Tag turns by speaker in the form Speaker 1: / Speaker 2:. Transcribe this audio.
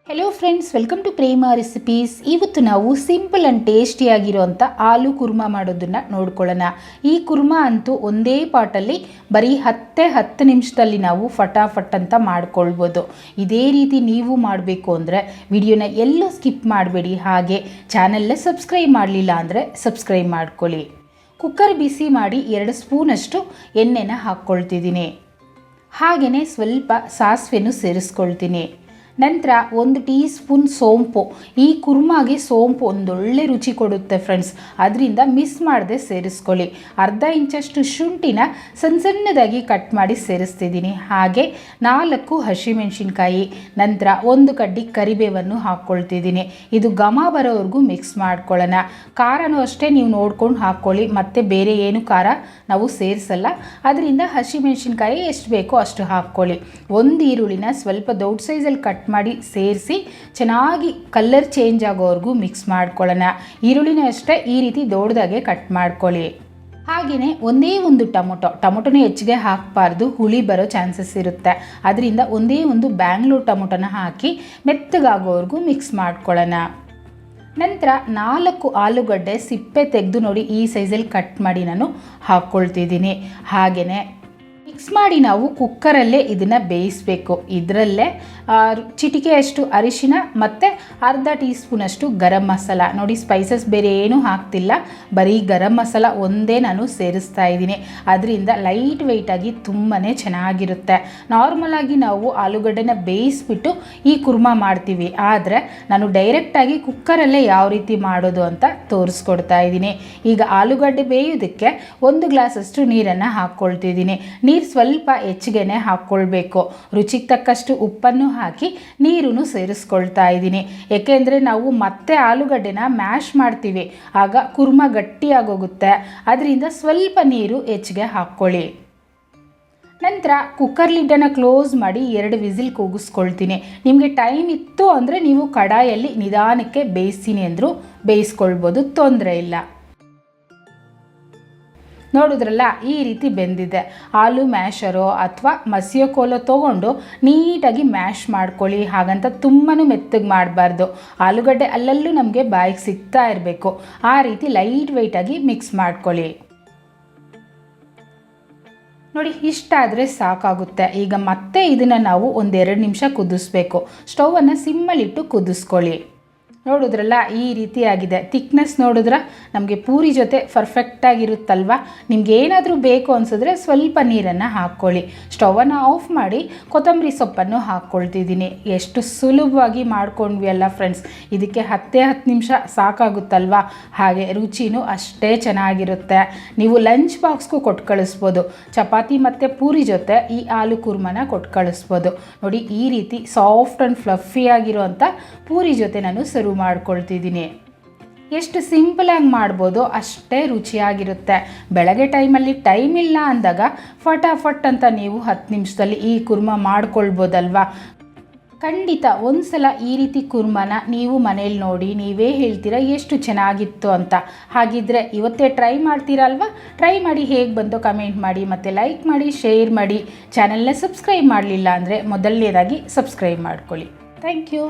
Speaker 1: Hello friends, welcome to Prema recipes. ಇವತ್ತು ನಾವು simple and ಟೇಸ್ಟಿಯಾಗಿರೋಂಥ ಆಲೂ ಕುರ್ಮಾ ಮಾಡೋದನ್ನು ನೋಡ್ಕೊಳ್ಳೋಣ. ಈ ಕುರ್ಮಾ ಅಂತೂ ಒಂದೇ ಪಾಟಲ್ಲಿ ಬರೀ 10 ನಿಮಿಷದಲ್ಲಿ ನಾವು ಫಟಾಫಟ್ ಅಂತ ಮಾಡ್ಕೊಳ್ಬೋದು. ಇದೇ ರೀತಿ ನೀವು ಮಾಡಬೇಕು ಅಂದರೆ ವಿಡಿಯೋನ ಎಲ್ಲೂ ಸ್ಕಿಪ್ ಮಾಡಬೇಡಿ. ಹಾಗೆ ಚಾನಲ್ನ ಸಬ್ಸ್ಕ್ರೈಬ್ ಮಾಡಲಿಲ್ಲ ಅಂದರೆ ಸಬ್ಸ್ಕ್ರೈಬ್ ಮಾಡ್ಕೊಳ್ಳಿ. ಕುಕ್ಕರ್ ಬಿಸಿ ಮಾಡಿ 2 ಸ್ಪೂನಷ್ಟು ಎಣ್ಣೆನ ಹಾಕ್ಕೊಳ್ತಿದ್ದೀನಿ. ಹಾಗೆಯೇ ಸ್ವಲ್ಪ ಸಾಸಿವೆನೂ ಸೇರಿಸ್ಕೊಳ್ತೀನಿ. ನಂತರ 1 ಟೀ ಸ್ಪೂನ್ ಸೋಂಪು. ಈ ಕುರ್ಮಾಗೆ ಸೋಂಪು ಒಂದೊಳ್ಳೆ ರುಚಿ ಕೊಡುತ್ತೆ ಫ್ರೆಂಡ್ಸ್, ಅದರಿಂದ ಮಿಸ್ ಮಾಡದೆ ಸೇರಿಸ್ಕೊಳ್ಳಿ. ಅರ್ಧ ಇಂಚಷ್ಟು ಶುಂಠಿನ ಸಣ್ಣದಾಗಿ ಕಟ್ ಮಾಡಿ ಸೇರಿಸ್ತಿದ್ದೀನಿ. ಹಾಗೆ 4 ಹಸಿಮೆಣಸಿನ್ಕಾಯಿ, ನಂತರ 1 ಕಡ್ಡಿ ಕರಿಬೇವನ್ನು ಹಾಕ್ಕೊಳ್ತಿದ್ದೀನಿ. ಇದು ಘಮ ಬರೋವರೆಗೂ ಮಿಕ್ಸ್ ಮಾಡ್ಕೊಳ್ಳೋಣ. ಖಾರನೂ ಅಷ್ಟೇ ನೀವು ನೋಡ್ಕೊಂಡು ಹಾಕ್ಕೊಳ್ಳಿ, ಮತ್ತು ಬೇರೆ ಏನು ಖಾರ ನಾವು ಸೇರಿಸಲ್ಲ. ಅದರಿಂದ ಹಸಿಮೆಣಸಿನ್ಕಾಯಿ ಎಷ್ಟು ಬೇಕೋ ಅಷ್ಟು ಹಾಕ್ಕೊಳ್ಳಿ. 1 ಈರುಳ್ಳಿನ ಸ್ವಲ್ಪ ದೊಡ್ಡ ಸೈಜಲ್ಲಿ ಕಟ್ ಮಾಡಿ ಸೇರಿಸಿ ಚೆನ್ನಾಗಿ ಕಲರ್ ಚೇಂಜ್ ಆಗೋವರೆಗೂ ಮಿಕ್ಸ್ ಮಾಡ್ಕೊಳ್ಳೋಣ. ಈರುಳ್ಳಿನ ಅಷ್ಟೇ ಈ ರೀತಿ ದೊಡ್ಡದಾಗೆ ಕಟ್ ಮಾಡ್ಕೊಳ್ಳಿ. ಹಾಗೆಯೇ ಒಂದೇ ಒಂದು ಟೊಮೊಟೊನ ಹೆಚ್ಚಿಗೆ ಹಾಕಬಾರ್ದು, ಹುಳಿ ಬರೋ ಚಾನ್ಸಸ್ ಇರುತ್ತೆ. ಅದರಿಂದ ಒಂದೇ ಒಂದು ಬ್ಯಾಂಗ್ಳೂರ್ ಟೊಮೊಟೊನ ಹಾಕಿ ಮೆತ್ತಗಾಗೋವರೆಗೂ ಮಿಕ್ಸ್ ಮಾಡ್ಕೊಳ್ಳೋಣ. ನಂತರ 4 ಆಲೂಗಡ್ಡೆ ಸಿಪ್ಪೆ ತೆಗೆದು ನೋಡಿ ಈ ಸೈಜಲ್ಲಿ ಕಟ್ ಮಾಡಿ ನಾನು ಹಾಕ್ಕೊಳ್ತಿದ್ದೀನಿ. ಹಾಗೆಯೇ ಮಿಕ್ಸ್ ಮಾಡಿ ನಾವು ಕುಕ್ಕರಲ್ಲೇ ಇದನ್ನು ಬೇಯಿಸಬೇಕು. ಇದರಲ್ಲೇ ಚಿಟಿಕೆಯಷ್ಟು ಅರಿಶಿನ ಮತ್ತು ಅರ್ಧ ಟೀ ಸ್ಪೂನಷ್ಟು ಗರಂ ಮಸಾಲ. ನೋಡಿ, ಸ್ಪೈಸಸ್ ಬೇರೆ ಏನೂ ಹಾಕ್ತಿಲ್ಲ, ಬರೀ ಗರಂ ಮಸಾಲ ಒಂದೇ ನಾನು ಸೇರಿಸ್ತಾ ಇದ್ದೀನಿ. ಅದರಿಂದ ಲೈಟ್ ವೆಯ್ಟಾಗಿ ತುಂಬಾ ಚೆನ್ನಾಗಿರುತ್ತೆ. ನಾರ್ಮಲಾಗಿ ನಾವು ಆಲೂಗಡ್ಡೆನ ಬೇಯಿಸ್ಬಿಟ್ಟು ಈ ಕುರ್ಮಾ ಮಾಡ್ತೀವಿ, ಆದರೆ ನಾನು ಡೈರೆಕ್ಟಾಗಿ ಕುಕ್ಕರಲ್ಲೇ ಯಾವ ರೀತಿ ಮಾಡೋದು ಅಂತ ತೋರಿಸ್ಕೊಡ್ತಾ ಇದ್ದೀನಿ. ಈಗ ಆಲೂಗಡ್ಡೆ ಬೇಯೋದಕ್ಕೆ 1 ಗ್ಲಾಸಷ್ಟು ನೀರನ್ನು ಹಾಕ್ಕೊಳ್ತಿದ್ದೀನಿ. ನೀರು ಸ್ವಲ್ಪ ಹೆಚ್ಚಿಗೆನೇ ಹಾಕ್ಕೊಳ್ಬೇಕು. ರುಚಿಗೆ ತಕ್ಕಷ್ಟು ಉಪ್ಪನ್ನು ಹಾಕಿ ನೀರನ್ನು ಸೇರಿಸ್ಕೊಳ್ತಾ ಇದ್ದೀನಿ. ಏಕೆಂದರೆ ನಾವು ಮತ್ತೆ ಆಲೂಗಡ್ಡೆನ ಮ್ಯಾಶ್ ಮಾಡ್ತೀವಿ, ಆಗ ಕುರ್ಮಾ ಗಟ್ಟಿಯಾಗೋಗುತ್ತೆ. ಅದರಿಂದ ಸ್ವಲ್ಪ ನೀರು ಹೆಚ್ಚಿಗೆ ಹಾಕ್ಕೊಳ್ಳಿ. ನಂತರ ಕುಕ್ಕರ್ ಲಿಡ್ಡನ್ನು ಕ್ಲೋಸ್ ಮಾಡಿ 2 ವಿಸಿಲ್ ಕೂಗಿಸ್ಕೊಳ್ತೀನಿ. ನಿಮಗೆ ಟೈಮ್ ಇತ್ತು ಅಂದರೆ ನೀವು ಕಡಾಯಲ್ಲಿ ನಿಧಾನಕ್ಕೆ ಬೇಯಿಸ್ತೀನಿ ಅಂದರೂ ಬೇಯಿಸ್ಕೊಳ್ಬೋದು, ತೊಂದರೆ ಇಲ್ಲ. ನೋಡಿದ್ರಲ್ಲ, ಈ ರೀತಿ ಬೆಂದಿದೆ. ಆಲೂ ಮ್ಯಾಶರೋ ಅಥವಾ ಮಸಿಯೋ ಕೋಲೋ ತೊಗೊಂಡು ನೀಟಾಗಿ ಮ್ಯಾಶ್ ಮಾಡ್ಕೊಳ್ಳಿ. ಹಾಗಂತ ತುಂಬಾ ಮೆತ್ತಗೆ ಮಾಡಬಾರ್ದು. ಆಲೂಗಡ್ಡೆ ಅಲ್ಲಲ್ಲೂ ನಮಗೆ ಬಾಯಿಗೆ ಸಿಗ್ತಾ ಇರಬೇಕು. ಆ ರೀತಿ ಲೈಟ್ ವೆಯ್ಟಾಗಿ ಮಿಕ್ಸ್ ಮಾಡ್ಕೊಳ್ಳಿ. ನೋಡಿ, ಇಷ್ಟಾದರೆ ಸಾಕಾಗುತ್ತೆ. ಈಗ ಮತ್ತೆ ಇದನ್ನು ನಾವು 1-2 ನಿಮಿಷ ಕುದಿಸ್ಬೇಕು. ಸ್ಟೌವನ್ನು ಸಿಮ್ಮಲ್ಲಿಟ್ಟು ಕುದಿಸ್ಕೊಳ್ಳಿ. ನೋಡಿದ್ರಲ್ಲ, ಈ ರೀತಿಯಾಗಿದೆ. ಥಿಕ್ನೆಸ್ ನೋಡಿದ್ರೆ ನಮಗೆ ಪೂರಿ ಜೊತೆ ಪರ್ಫೆಕ್ಟಾಗಿರುತ್ತಲ್ವ. ನಿಮ್ಗೆ ಏನಾದರೂ ಬೇಕು ಅನಿಸಿದ್ರೆ ಸ್ವಲ್ಪ ನೀರನ್ನು ಹಾಕ್ಕೊಳ್ಳಿ. ಸ್ಟವನ್ನು ಆಫ್ ಮಾಡಿ ಕೊತ್ತಂಬರಿ ಸೊಪ್ಪನ್ನು ಹಾಕ್ಕೊಳ್ತಿದ್ದೀನಿ. ಎಷ್ಟು ಸುಲಭವಾಗಿ ಮಾಡ್ಕೊಂಡ್ವಿ ಅಲ್ಲ ಫ್ರೆಂಡ್ಸ್. ಇದಕ್ಕೆ 10 ನಿಮಿಷ ಸಾಕಾಗುತ್ತಲ್ವ. ಹಾಗೆ ರುಚಿನೂ ಅಷ್ಟೇ ಚೆನ್ನಾಗಿರುತ್ತೆ. ನೀವು ಲಂಚ್ ಬಾಕ್ಸ್ಗೂ ಕೊಟ್ಟು ಕಳಿಸ್ಬೋದು. ಚಪಾತಿ ಮತ್ತು ಪೂರಿ ಜೊತೆ ಈ ಆಲೂ ಕುರ್ಮನ ಕೊಟ್ಟು ಕಳಿಸ್ಬೋದು. ನೋಡಿ, ಈ ರೀತಿ ಸಾಫ್ಟ್ ಆ್ಯಂಡ್ ಫ್ಲಫಿಯಾಗಿರೋಂಥ ಪೂರಿ ಜೊತೆ ನಾನು ಸರ್ವ್ ಮಾಡ್ಕೊಳ್ತಿದ್ದೀನಿ. ಎಷ್ಟು ಸಿಂಪಲಾಗಿ ಮಾಡ್ಬೋದು, ಅಷ್ಟೇ ರುಚಿಯಾಗಿರುತ್ತೆ. ಬೆಳಗ್ಗೆ ಟೈಮಲ್ಲಿ ಟೈಮ್ ಇಲ್ಲ ಅಂದಾಗ ಫಟಾಫಟ್ ಅಂತ ನೀವು 10 ನಿಮಿಷದಲ್ಲಿ ಈ ಕುರ್ಮಾ ಮಾಡ್ಕೊಳ್ಬೋದಲ್ವಾ. ಖಂಡಿತ ಒಂದ್ಸಲ ಈ ರೀತಿ ಕುರ್ಮಾನ ನೀವು ಮನೇಲಿ ನೋಡಿ ನೀವೇ ಹೇಳ್ತೀರಾ ಎಷ್ಟು ಚೆನ್ನಾಗಿತ್ತು ಅಂತ. ಹಾಗಿದ್ರೆ ಇವತ್ತೇ ಟ್ರೈ ಮಾಡ್ತೀರಲ್ವಾ? ಟ್ರೈ ಮಾಡಿ ಹೇಗೆ ಬಂದೋ ಕಮೆಂಟ್ ಮಾಡಿ, ಮತ್ತು ಲೈಕ್ ಮಾಡಿ, ಶೇರ್ ಮಾಡಿ. ಚಾನಲ್ನ ಸಬ್ಸ್ಕ್ರೈಬ್ ಮಾಡಲಿಲ್ಲ ಅಂದರೆ ಮೊದಲನೇದಾಗಿ ಸಬ್ಸ್ಕ್ರೈಬ್ ಮಾಡ್ಕೊಳ್ಳಿ. Thank you.